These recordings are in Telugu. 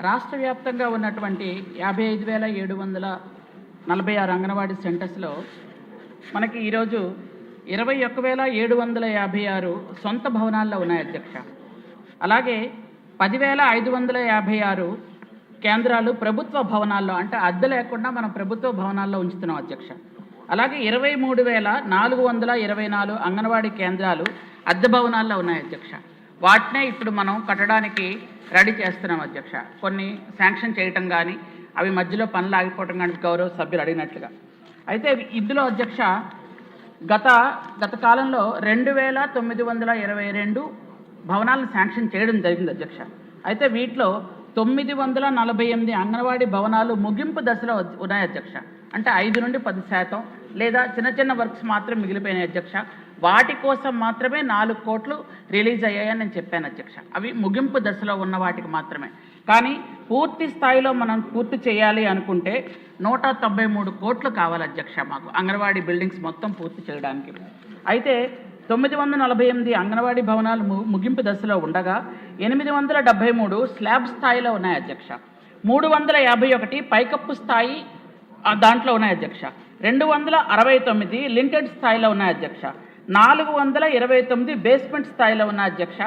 రాష్ట్ర వ్యాప్తంగా ఉన్నటువంటి 55,746 అంగన్వాడీ సెంటర్స్లో మనకి ఈరోజు 21,756 సొంత భవనాల్లో ఉన్నాయి అధ్యక్ష. అలాగే 10,556 కేంద్రాలు ప్రభుత్వ భవనాల్లో, అంటే అద్దె లేకుండా మనం ప్రభుత్వ భవనాల్లో ఉంచుతున్నాం అధ్యక్ష. అలాగే 23,424 అంగన్వాడీ కేంద్రాలు అద్దె భవనాల్లో ఉన్నాయి అధ్యక్ష. వాటినే ఇప్పుడు మనం కట్టడానికి రెడీ చేస్తున్నాం అధ్యక్ష. కొన్ని శాంక్షన్ చేయటం కానీ, అవి మధ్యలో పనులు ఆగిపోవటం కానీ గౌరవ సభ్యులు అడిగినట్లుగా. అయితే ఇందులో అధ్యక్ష గత కాలంలో 2,922 భవనాలను శాంక్షన్ చేయడం జరిగింది అధ్యక్ష. అయితే వీటిలో 948 అంగన్వాడీ భవనాలు ముగింపు దశలో ఉన్నాయి అధ్యక్ష. అంటే 5 నుండి 10% లేదా చిన్న చిన్న వర్క్స్ మాత్రం మిగిలిపోయినాయి అధ్యక్ష. వాటి కోసం మాత్రమే 4 కోట్లు రిలీజ్ అయ్యాయని నేను చెప్పాను అధ్యక్ష. అవి ముగింపు దశలో ఉన్న వాటికి మాత్రమే. కానీ పూర్తి స్థాయిలో మనం పూర్తి చేయాలి అనుకుంటే 193 కోట్లు కావాలి అధ్యక్ష మాకు అంగన్వాడీ బిల్డింగ్స్ మొత్తం పూర్తి చేయడానికి. అయితే 948 అంగన్వాడీ భవనాలు ముగింపు దశలో ఉండగా 873 స్లాబ్ స్థాయిలో ఉన్నాయి అధ్యక్ష. 351 పైకప్పు స్థాయి దాంట్లో ఉన్నాయి అధ్యక్ష. 269 లింటెడ్ స్థాయిలో ఉన్నాయి అధ్యక్ష. 429 బేస్మెంట్ స్థాయిలో ఉన్న అధ్యక్ష.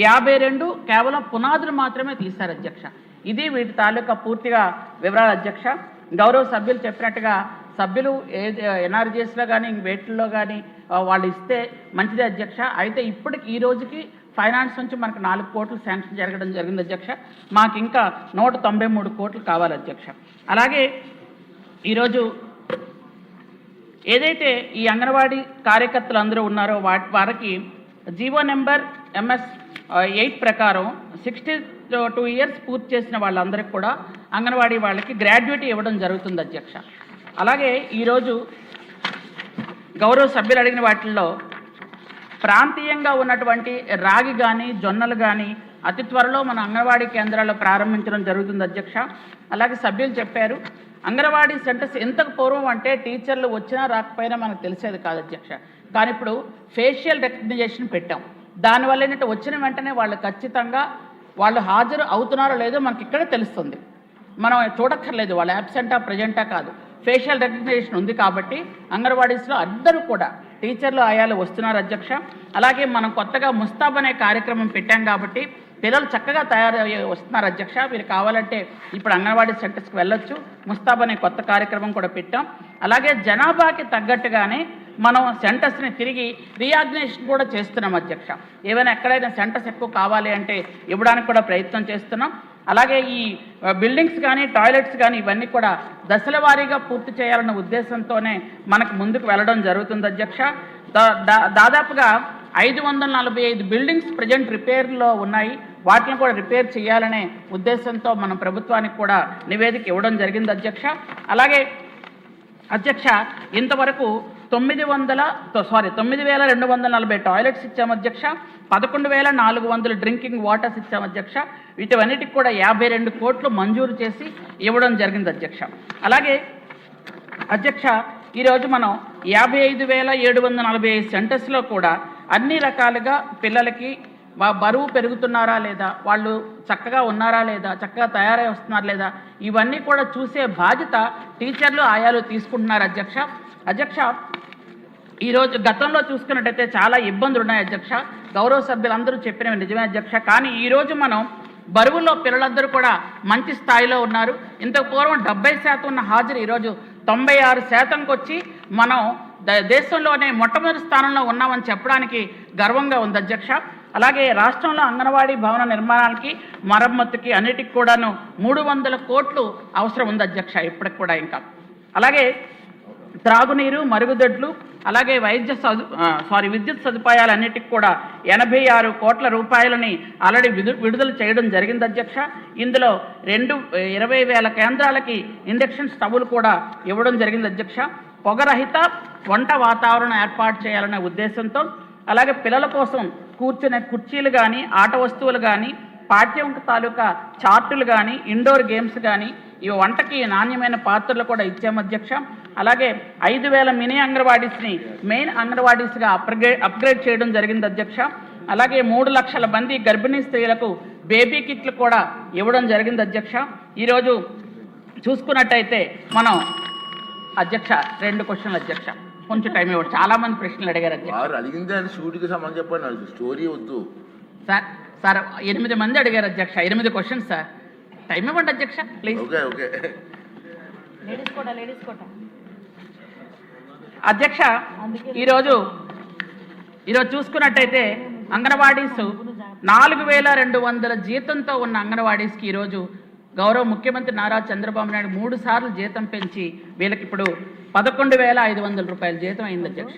52 కేవలం పునాదులు మాత్రమే తీశారు అధ్యక్ష. ఇది వీటి తాలూకా పూర్తిగా వివరాలు అధ్యక్ష. గౌరవ సభ్యులు చెప్పినట్టుగా సభ్యులు ఎన్ఆర్జీఎస్లో కానీ వేటిల్లో కానీ వాళ్ళు ఇస్తే మంచిదే అధ్యక్ష. అయితే ఇప్పటికి ఈ రోజుకి ఫైనాన్స్ నుంచి మనకు 4 కోట్లు శాంక్షన్ జరగడం జరిగింది అధ్యక్ష. మాకు ఇంకా 193 కోట్లు కావాలి అధ్యక్ష. అలాగే ఈరోజు ఏదైతే ఈ అంగన్వాడీ కార్యకర్తలు అందరూ ఉన్నారో వారికి జీవో నెంబర్ MS 8 ప్రకారం 62 ఇయర్స్ పూర్తి చేసిన వాళ్ళందరికీ కూడా అంగన్వాడీ వాళ్ళకి గ్రాడ్యుయేటీ ఇవ్వడం జరుగుతుంది అధ్యక్ష. అలాగే ఈరోజు గౌరవ సభ్యులు అడిగిన వాటిల్లో ప్రాంతీయంగా ఉన్నటువంటి రాగి కానీ జొన్నలు కానీ అతి త్వరలో మన అంగన్వాడీ కేంద్రాల్లో ప్రారంభించడం జరుగుతుంది అధ్యక్ష. అలాగే సభ్యులు చెప్పారు అంగన్వాడీ సెంటర్స్ ఎంతకు పూర్వం అంటే టీచర్లు వచ్చినా రాకపోయినా మనకు తెలిసేది కాదు అధ్యక్ష. కానీ ఇప్పుడు ఫేషియల్ రికగ్నిషన్ పెట్టాం. దానివల్ల ఏంటంటే వచ్చిన వెంటనే వాళ్ళు ఖచ్చితంగా వాళ్ళు హాజరు అవుతున్నారో లేదో మనకి ఇక్కడే తెలుస్తుంది. మనం చూడక్కర్లేదు వాళ్ళు యాబ్సెంటా ప్రజెంటా కాదు. ఫేషియల్ రికగ్నిషన్ ఉంది కాబట్టి అంగన్వాడీస్లో అందరూ కూడా టీచర్లు ఆయాలు వస్తున్నారు అధ్యక్ష. అలాగే మనం కొత్తగా ముస్తాబ్ అనే కార్యక్రమం పెట్టాం కాబట్టి పిల్లలు చక్కగా తయారయ్యి వస్తున్నారు అధ్యక్ష. మీరు కావాలంటే ఇప్పుడు అంగన్వాడీ సెంటర్స్కి వెళ్ళొచ్చు. ముస్తాబ్ అనే కొత్త కార్యక్రమం కూడా పెట్టాం. అలాగే జనాభాకి తగ్గట్టుగానే మనం సెంటర్స్ని తిరిగి రీఆర్గనైజేషన్ కూడా చేస్తున్నాం అధ్యక్ష. ఏమైనా ఎక్కడైనా సెంటర్స్ ఎక్కువ కావాలి అంటే ఇవ్వడానికి కూడా ప్రయత్నం చేస్తున్నాం. అలాగే ఈ బిల్డింగ్స్ కానీ టాయిలెట్స్ కానీ ఇవన్నీ కూడా దశల వారీగా పూర్తి చేయాలన్న ఉద్దేశంతోనే మనకు ముందుకు వెళ్ళడం జరుగుతుంది అధ్యక్ష. దాదాపుగా 545 బిల్డింగ్స్ ప్రజెంట్ రిపేర్లో ఉన్నాయి. వాటిని కూడా రిపేర్ చేయాలనే ఉద్దేశంతో మనం ప్రభుత్వానికి కూడా నివేదిక ఇవ్వడం జరిగింది అధ్యక్ష. అలాగే అధ్యక్ష ఇంతవరకు 9,240 టాయిలెట్స్ ఇచ్చాము అధ్యక్ష. 11,400 డ్రింకింగ్ వాటర్స్ ఇచ్చాము అధ్యక్ష. వీటన్నిటికి కూడా 52 కోట్లు మంజూరు చేసి ఇవ్వడం జరిగింది అధ్యక్ష. అలాగే అధ్యక్ష ఈరోజు మనం 55,745 సెంటర్స్లో కూడా అన్ని రకాలుగా పిల్లలకి బరువు పెరుగుతున్నారా లేదా, వాళ్ళు చక్కగా ఉన్నారా లేదా, చక్కగా తయారై వస్తున్నారా లేదా, ఇవన్నీ కూడా చూసే బాధ్యత టీచర్లు ఆయాలు తీసుకుంటున్నారు అధ్యక్ష. అధ్యక్ష ఈరోజు గతంలో చూసుకున్నట్టయితే చాలా ఇబ్బందులు ఉన్నాయి అధ్యక్ష. గౌరవ సభ్యులందరూ చెప్పినవి నిజమే అధ్యక్ష. కానీ ఈరోజు మనం బరువుల్లో పిల్లలందరూ కూడా మంచి స్థాయిలో ఉన్నారు. ఇంతకు పూర్వం 70% ఉన్న హాజరు ఈరోజు 96%కి వచ్చి మనం దేశంలోనే మొట్టమొదటి స్థానంలో ఉన్నామని చెప్పడానికి గర్వంగా ఉంది అధ్యక్ష. అలాగే రాష్ట్రంలో అంగన్వాడీ భవన నిర్మాణానికి మరమ్మతుకి అన్నిటికి కూడాను 300 కోట్లు అవసరం ఉంది అధ్యక్ష ఇప్పటికి కూడా ఇంకా. అలాగే త్రాగునీరు, మరుగుదొడ్లు, అలాగే విద్యుత్ సదుపాయాలన్నిటికి కూడా 86 కోట్ల రూపాయలని ఆల్రెడీ విడుదల చేయడం జరిగింది అధ్యక్ష. ఇందులో 20,000 కేంద్రాలకి ఇండక్షన్ స్టవ్లు కూడా ఇవ్వడం జరిగింది అధ్యక్ష. పొగరహిత వంట వాతావరణం ఏర్పాటు చేయాలనే ఉద్దేశంతో, అలాగే పిల్లల కోసం కూర్చునే కుర్చీలు కానీ, ఆట వస్తువులు కానీ, పాఠ్యం తాలూకా చార్టులు కానీ, ఇండోర్ గేమ్స్ కానీ, ఈ వంటకి నాణ్యమైన పాత్రలు కూడా ఇచ్చాము అధ్యక్ష. అలాగే 5,000 మినీ అంగన్వాడీస్ని మెయిన్ అంగన్వాడీస్గా అప్గ్రేడ్ చేయడం జరిగింది అధ్యక్ష. అలాగే 3 లక్షల మంది గర్భిణీ స్త్రీలకు బేబీ కిట్లు కూడా ఇవ్వడం జరిగింది అధ్యక్ష. ఈరోజు చూసుకున్నట్టయితే మనం అధ్యక్ష 2 క్వశ్చన్లు అధ్యక్ష, కొంచెం టైం ఇవ్వండి, చాలా మంది ప్రశ్నలు అడిగారు అధ్యక్ష. అడిగింది అని షూట్కి సంబంధం చెప్పండి, స్టోరీ వద్దు సార్ 8 మంది అడిగారు అధ్యక్ష, 8 క్వశ్చన్స్ సార్, టైం ఇవ్వండి అధ్యక్ష ప్లీజ్. ఓకే ఓకే అధ్యక్ష, ఈరోజు చూసుకున్నట్టయితే అంగన్వాడీస్ 4200 జీతంతో ఉన్న అంగన్వాడీస్కి ఈరోజు గౌరవ ముఖ్యమంత్రి నారా చంద్రబాబు నాయుడు 3 సార్లు జీతం పెంచి వీళ్ళకి ఇప్పుడు 11,500 రూపాయల జీతం అయింది అధ్యక్ష.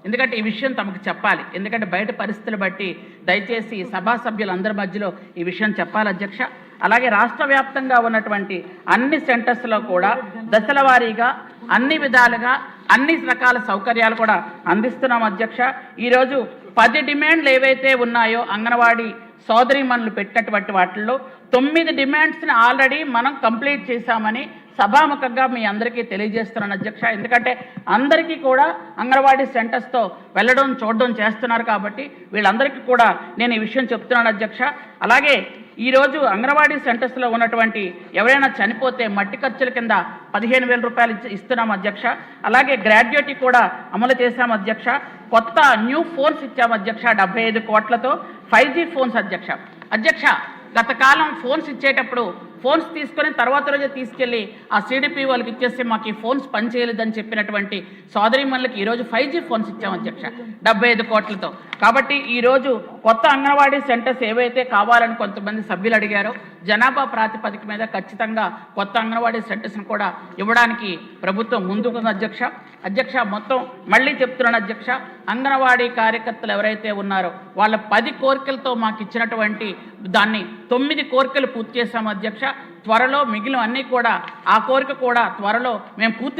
ఎందుకంటే ఈ విషయం తమకు చెప్పాలి, ఎందుకంటే బయట పరిస్థితులు బట్టి దయచేసి సభా సభ్యులందరి మధ్యలో ఈ విషయం చెప్పాలి అధ్యక్ష. అలాగే రాష్ట్ర వ్యాప్తంగా ఉన్నటువంటి అన్ని సెంటర్స్లో కూడా దశల వారీగా అన్ని విధాలుగా అన్ని రకాల సౌకర్యాలు కూడా అందిస్తున్నాం అధ్యక్ష. ఈరోజు 10 డిమాండ్లు ఏవైతే ఉన్నాయో అంగన్వాడీ సోదరీమణులు పెట్టినటువంటి వాటిల్లో 9 డిమాండ్స్ని ఆల్రెడీ మనం కంప్లీట్ చేశామని సభాముఖంగా మీ అందరికీ తెలియజేస్తున్నాను అధ్యక్ష. ఎందుకంటే అందరికీ కూడా అంగన్వాడీ సెంటర్స్తో వెళ్ళడం చూడడం చేస్తున్నారు కాబట్టి వీళ్ళందరికీ కూడా నేను ఈ విషయం చెప్తున్నాను అధ్యక్ష. అలాగే ఈరోజు అంగన్వాడీ సెంటర్స్లో ఉన్నటువంటి ఎవరైనా చనిపోతే మట్టి ఖర్చుల కింద 15,000 రూపాయలు ఇస్తున్నాం అధ్యక్ష. అలాగే గ్రాడ్యుయేటీ కూడా అమలు చేశాం అధ్యక్ష. కొత్త న్యూ ఫోన్స్ ఇచ్చాము అధ్యక్ష 75 కోట్లతో 5G ఫోన్స్ అధ్యక్ష. గత కాలం ఫోన్స్ ఇచ్చేటప్పుడు ఫోన్స్ తీసుకొని తర్వాత రోజే తీసుకెళ్ళి ఆ CDP వాళ్ళకి ఇచ్చేస్తే మాకు ఈ ఫోన్స్ పనిచేయలేదని చెప్పినటువంటి సోదరీమణులకి ఈరోజు 5G ఫోన్స్ ఇచ్చాం అధ్యక్ష 75 కోట్లతో. కాబట్టి ఈరోజు కొత్త అంగన్వాడీ సెంటర్స్ ఏవైతే కావాలని కొంతమంది సభ్యులు అడిగారో జనాభా ప్రాతిపదిక మీద ఖచ్చితంగా కొత్త అంగన్వాడీ సెంటర్స్ని కూడా ఇవ్వడానికి ప్రభుత్వం ముందుకుంది అధ్యక్ష. మొత్తం మళ్ళీ చెప్తున్నాను అధ్యక్ష, అంగన్వాడీ కార్యకర్తలు ఎవరైతే ఉన్నారో వాళ్ళ 10 కోరికలతో మాకు ఇచ్చినటువంటి దాన్ని 9 కోరికలు పూర్తి చేశాము అధ్యక్ష. త్వరలో మిగిలిన అన్నీ కూడా ఆ కోరిక కూడా త్వరలో మేము పూర్తి